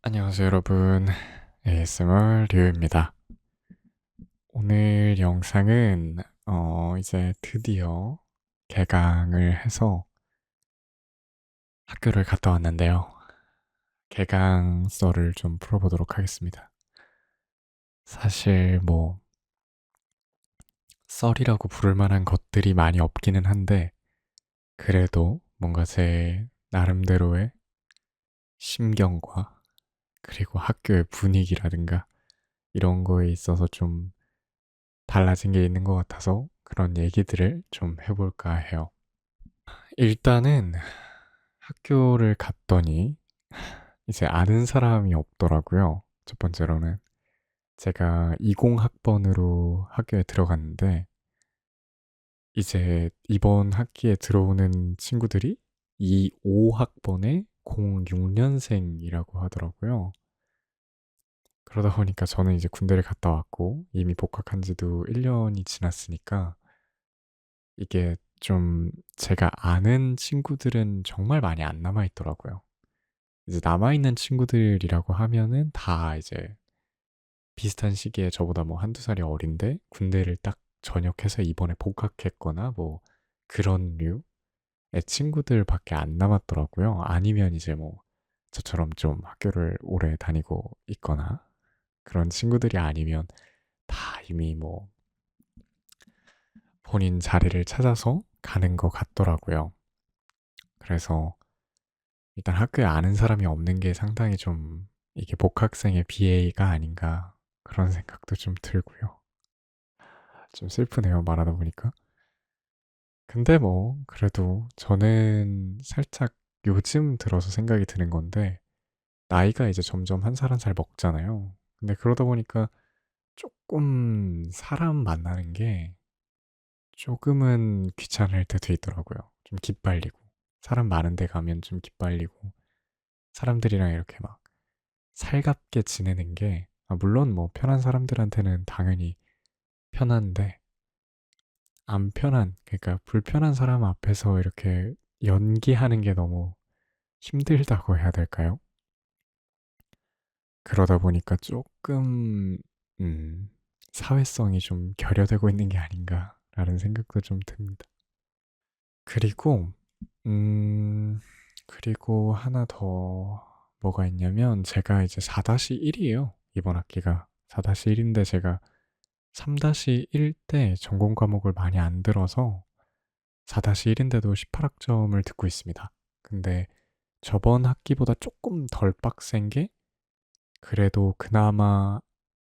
안녕하세요, 여러분. ASMR 류입니다. 오늘 영상은 이제 드디어 개강을 해서 학교를 갔다 왔는데요. 개강서를 좀 풀어보도록 하겠습니다. 사실 뭐 썰이라고 부를 만한 것들이 많이 없기는 한데 그래도 뭔가 제 나름대로의 심경과 그리고 학교의 분위기라든가 이런 거에 있어서 좀 달라진 게 있는 것 같아서 그런 얘기들을 좀 해볼까 해요. 일단은 학교를 갔더니 이제 아는 사람이 없더라고요. 첫 번째로는 제가 20학번으로 학교에 들어갔는데 이제 이번 학기에 들어오는 친구들이 25학번의 06년생이라고 하더라고요. 그러다 보니까 저는 이제 군대를 갔다 왔고 이미 복학한 지도 1년이 지났으니까 이게 좀 제가 아는 친구들은 정말 많이 안 남아 있더라고요. 이제 남아있는 친구들이라고 하면은 다 이제 비슷한 시기에 저보다 뭐 한두 살이 어린데 군대를 딱 전역해서 이번에 복학했거나 뭐 그런 류의 친구들밖에 안 남았더라고요. 아니면 이제 뭐 저처럼 좀 학교를 오래 다니고 있거나 그런 친구들이 아니면 다 이미 뭐 본인 자리를 찾아서 가는 것 같더라고요. 그래서 일단 학교에 아는 사람이 없는 게 상당히 좀 이게 복학생의 비애가 아닌가 그런 생각도 좀 들고요. 좀 슬프네요, 말하다 보니까. 근데 뭐 그래도 저는 살짝 요즘 들어서 생각이 드는 건데 나이가 이제 점점 한 살 한 살 먹잖아요. 근데 그러다 보니까 조금 사람 만나는 게 조금은 귀찮을 때도 있더라고요. 좀 기빨리고 사람 많은 데 가면 좀 기빨리고 사람들이랑 이렇게 막 살갑게 지내는 게 물론 뭐 편한 사람들한테는 당연히 편한데 안 편한 그러니까 불편한 사람 앞에서 이렇게 연기하는 게 너무 힘들다고 해야 될까요? 그러다 보니까 조금 음, 사회성이 좀 결여되고 있는 게 아닌가라는 생각도 좀 듭니다. 그리고 음, 그리고 하나 더 뭐가 있냐면 제가 이제 4-1이에요. 이번 학기가 4-1인데 제가 3-1 때 전공 과목을 많이 안 들어서 4-1인데도 18학점을 듣고 있습니다. 근데 저번 학기보다 조금 덜 빡센 게 그래도 그나마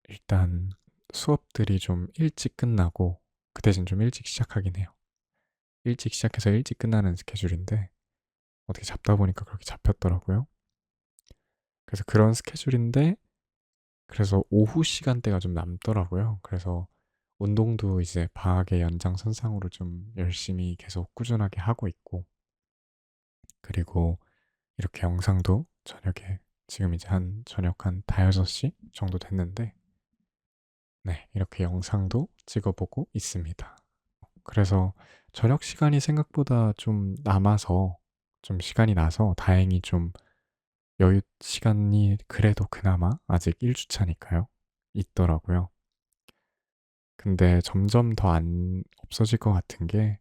일단 수업들이 좀 일찍 끝나고 그 대신 좀 일찍 시작하긴 해요. 일찍 시작해서 일찍 끝나는 스케줄인데 어떻게 잡다 보니까 그렇게 잡혔더라고요. 그래서 그런 스케줄인데 그래서 오후 시간대가 좀 남더라고요. 그래서 운동도 이제 방학의 연장선상으로 좀 열심히 계속 꾸준하게 하고 있고 그리고 이렇게 영상도 저녁에 지금 이제 한 저녁 한 5-6시 정도 됐는데 네, 이렇게 영상도 찍어보고 있습니다. 그래서 저녁 시간이 생각보다 좀 남아서 좀 시간이 나서 다행히 좀 여유 시간이 그래도 그나마 아직 1주차니까요. 있더라고요. 근데 점점 더 안 없어질 것 같은 게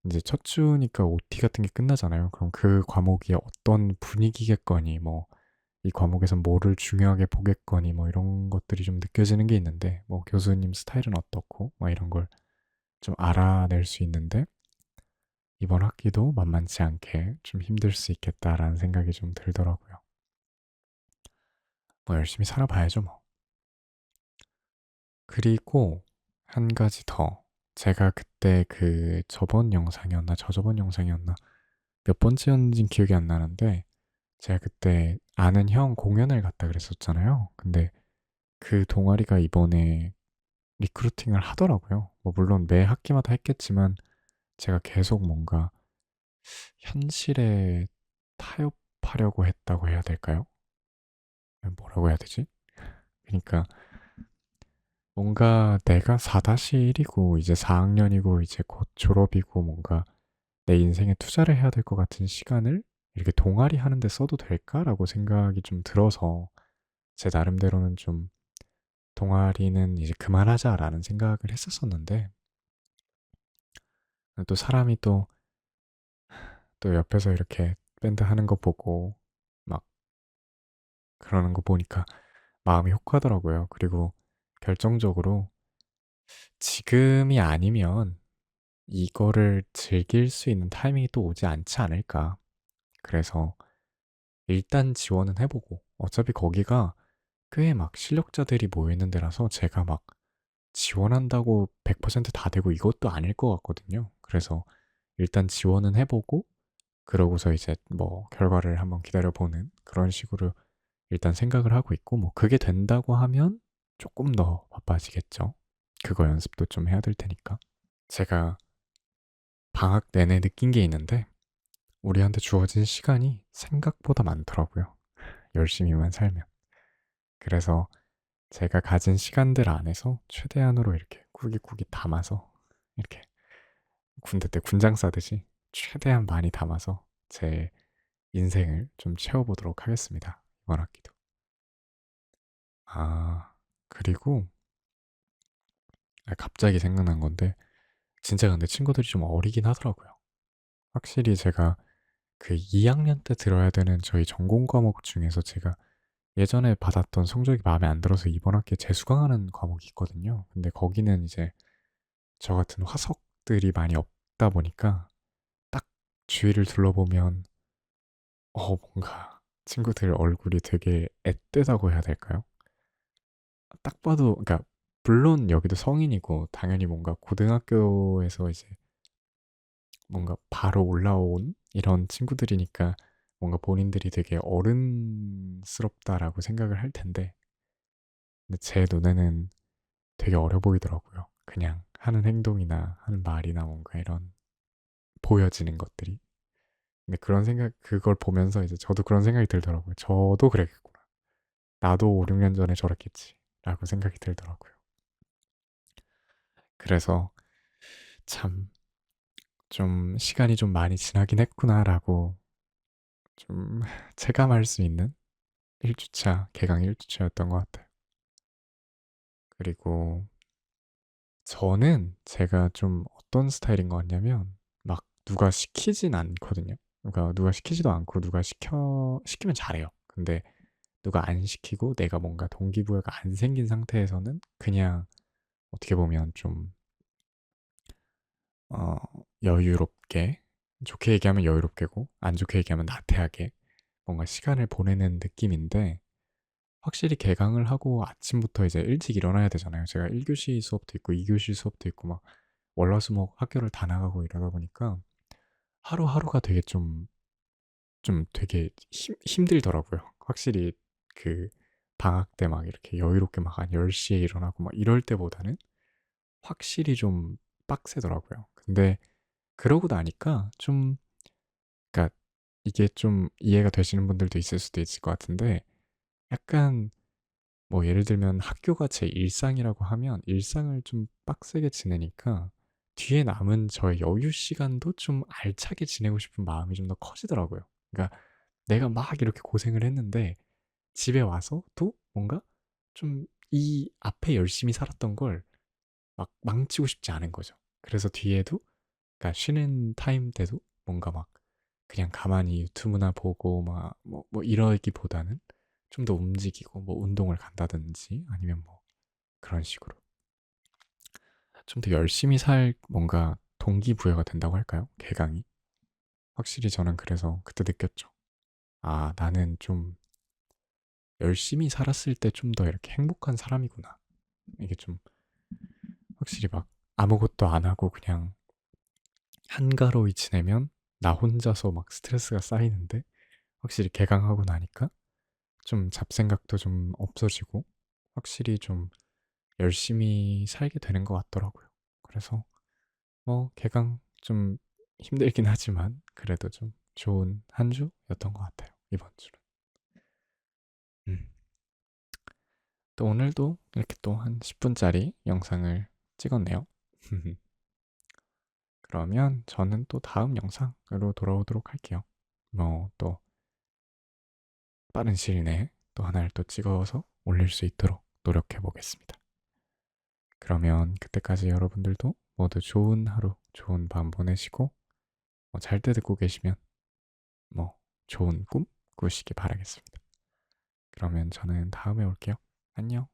이제 첫 주니까 OT 같은 게 끝나잖아요. 그럼 그 과목이 어떤 분위기겠거니 뭐 이 과목에서 뭐를 중요하게 보겠거니 뭐 이런 것들이 좀 느껴지는 게 있는데 뭐 교수님 스타일은 어떻고 뭐 이런 걸 좀 알아낼 수 있는데 이번 학기도 만만치 않게 좀 힘들 수 있겠다라는 생각이 좀 들더라고요. 뭐 열심히 살아봐야죠 뭐. 그리고 한 가지 더. 제가 그때 그 저번 영상이었나 저저번 영상이었나 몇 번째였는지 기억이 안 나는데 제가 그때 아는 형 공연을 갔다 그랬었잖아요. 근데 그 동아리가 이번에 리크루팅을 하더라고요. 뭐 물론 매 학기마다 했겠지만 제가 계속 뭔가 현실에 타협하려고 했다고 해야 될까요? 뭐라고 해야 되지? 그러니까 뭔가 내가 4-1이고 이제 4학년이고 이제 곧 졸업이고 뭔가 내 인생에 투자를 해야 될 것 같은 시간을 이렇게 동아리 하는데 써도 될까라고 생각이 좀 들어서 제 나름대로는 좀 동아리는 이제 그만하자라는 생각을 했었었는데 또 사람이 또 옆에서 이렇게 밴드 하는 거 보고 막 그러는 거 보니까 마음이 혹하더라고요. 그리고 결정적으로 지금이 아니면 이거를 즐길 수 있는 타이밍이 또 오지 않지 않을까. 그래서 일단 지원은 해보고 어차피 거기가 꽤 막 실력자들이 모여있는 데라서 제가 막 지원한다고 100%다 되고 이것도 아닐 것 같거든요. 그래서 일단 지원은 해보고 그러고서 이제 뭐 결과를 한번 기다려보는 그런 식으로 일단 생각을 하고 있고 뭐 그게 된다고 하면 조금 더 바빠지겠죠. 그거 연습도 좀 해야 될 테니까. 제가 방학 내내 느낀 게 있는데 우리한테 주어진 시간이 생각보다 많더라고요. 열심히만 살면. 그래서 제가 가진 시간들 안에서 최대한으로 이렇게 꾸깃꾸깃 담아서 이렇게 군대 때 군장 싸듯이 최대한 많이 담아서 제 인생을 좀 채워보도록 하겠습니다. 이번 학기도. 아, 그리고 갑자기 생각난 건데 진짜 근데 친구들이 좀 어리긴 하더라고요. 확실히 제가 그 2학년 때 들어야 되는 저희 전공 과목 중에서 제가 예전에 받았던 성적이 마음에 안 들어서 이번 학기에 재수강하는 과목이 있거든요. 근데 거기는 이제 저 같은 화석들이 많이 없다 보니까 딱 주위를 둘러보면 뭔가 친구들 얼굴이 되게 앳되다고 해야 될까요? 딱 봐도 그러니까 물론 여기도 성인이고 당연히 뭔가 고등학교에서 이제 뭔가 바로 올라온 이런 친구들이니까 뭔가 본인들이 되게 어른스럽다라고 생각을 할 텐데 근데 제 눈에는 되게 어려 보이더라고요. 그냥 하는 행동이나 하는 말이나 뭔가 이런 보여지는 것들이. 근데 그런 생각, 그걸 보면서 이제 저도 그런 생각이 들더라고요. 저도 그랬구나. 나도 5, 6년 전에 저랬겠지. 라고 생각이 들더라고요. 그래서 참 좀 시간이 좀 많이 지나긴 했구나라고 좀 체감할 수 있는 1주차, 개강 1주차였던 것 같아요. 그리고 저는 제가 좀 어떤 스타일인 것 같냐면 막 누가 시키진 않거든요. 그러니까 누가 시키지도 않고 누가 시키면 잘해요. 근데 누가 안 시키고 내가 뭔가 동기부여가 안 생긴 상태에서는 그냥 어떻게 보면 좀 어, 여유롭게 좋게 얘기하면 여유롭게고 안 좋게 얘기하면 나태하게 뭔가 시간을 보내는 느낌인데 확실히 개강을 하고 아침부터 이제 일찍 일어나야 되잖아요. 제가 1교시 수업도 있고 2교시 수업도 있고 막 월화수목 학교를 다 나가고 이러다 보니까 하루하루가 되게 좀 되게 힘들더라고요. 확실히 그 방학 때 막 이렇게 여유롭게 막 한 10시에 일어나고 막 이럴 때보다는 확실히 좀 빡세더라고요. 근데 그러고 나니까 좀, 그러니까 이게 좀 이해가 되시는 분들도 있을 수도 있을 것 같은데 약간 뭐 예를 들면 학교가 제 일상이라고 하면 일상을 좀 빡세게 지내니까 뒤에 남은 저의 여유 시간도 좀 알차게 지내고 싶은 마음이 좀 더 커지더라고요. 그러니까 내가 막 이렇게 고생을 했는데 집에 와서도 뭔가 좀 이 앞에 열심히 살았던 걸 막 망치고 싶지 않은 거죠. 그래서 뒤에도 그러니까 쉬는 타임 때도 뭔가 막 그냥 가만히 유튜브나 보고 막 뭐 이러기보다는 좀 더 움직이고 뭐 운동을 간다든지 아니면 뭐 그런 식으로 좀 더 열심히 살 뭔가 동기부여가 된다고 할까요? 개강이 확실히 저는 그래서 그때 느꼈죠. 아, 나는 좀 열심히 살았을 때 좀 더 이렇게 행복한 사람이구나. 이게 좀 확실히 막 아무것도 안 하고 그냥 한가로이 지내면 나 혼자서 막 스트레스가 쌓이는데 확실히 개강하고 나니까 좀 잡생각도 좀 없어지고 확실히 좀 열심히 살게 되는 것 같더라고요. 그래서 뭐 개강 좀 힘들긴 하지만 그래도 좀 좋은 한 주였던 것 같아요. 이번 주는. 음. 또 오늘도 이렇게 또 한 10분짜리 영상을 찍었네요. 그러면 저는 또 다음 영상으로 돌아오도록 할게요. 뭐 또 빠른 시일 내에 또 하나를 또 찍어서 올릴 수 있도록 노력해 보겠습니다. 그러면 그때까지 여러분들도 모두 좋은 하루, 좋은 밤 보내시고 잘 때 듣고 계시면 뭐 좋은 꿈 꾸시기 바라겠습니다. 그러면 저는 다음에 올게요. 안녕.